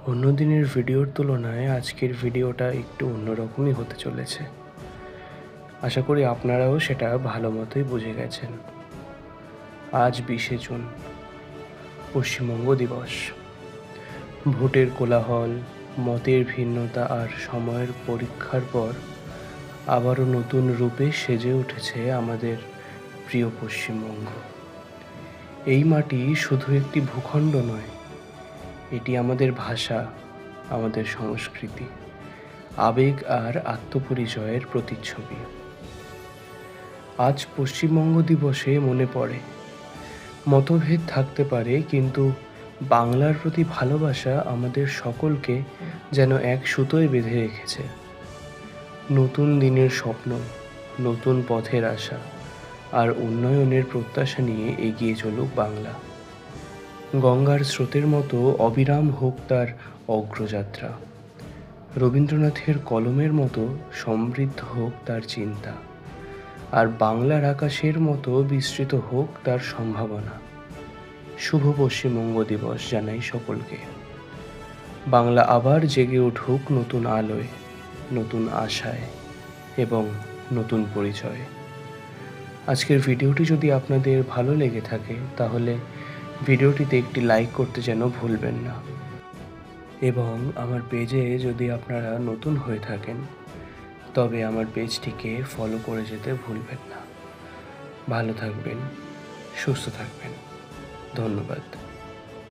অন্য দিনের ভিডিওর তুলনায় আজকের ভিডিওটা একটু অন্যরকমই হতে চলেছে। আশা করি আপনারাও সেটা ভালো মতোই বুঝে গেছেন। আজ 20শে জুন, পশ্চিমবঙ্গ দিবস। ভোটের কোলাহল, মতের ভিন্নতা আর সময়ের পরীক্ষার পর আবারও নতুন রূপে সেজে উঠেছে আমাদের প্রিয় পশ্চিমবঙ্গ। এই মাটি শুধু একটি ভূখণ্ড নয়, এটি আমাদের ভাষা, আমাদের সংস্কৃতি, আবেগ আর আত্মপরিচয়ের প্রতিচ্ছবি। আজ পশ্চিমবঙ্গ দিবসে মনে পড়ে, মতভেদ থাকতে পারে, কিন্তু বাংলার প্রতি ভালোবাসা আমাদের সকলকে যেন এক সুতোয় বেঁধে রেখেছে। নতুন দিনের স্বপ্ন, নতুন পথের আশা আর উন্নয়নের প্রত্যাশা নিয়ে এগিয়ে চলুক বাংলা। গঙ্গার স্রোতের মতো অবিরাম হোক তার অগ্রযাত্রা, রবীন্দ্রনাথের কলমের মতো সমৃদ্ধ হোক তার চিন্তা, আর বাংলার আকাশের মতো বিস্তৃত হোক তার সম্ভাবনা। শুভ পশ্চিমবঙ্গ দিবস জানাই সকলকে। বাংলা আবার জেগে উঠুক নতুন আলোয়, নতুন আশায় এবং নতুন পরিচয়ে। আজকের ভিডিওটি যদি আপনাদের ভালো লেগে থাকে তাহলে ভিডিওটিতে একটি লাইক করতে যেন ভুলবেন না, এবং আমার পেজে যদি আপনারা নতুন হয়ে থাকেন তবে আমার পেজটিকে ফলো করে যেতে ভুলবেন না। ভালো থাকবেন, সুস্থ থাকবেন। ধন্যবাদ।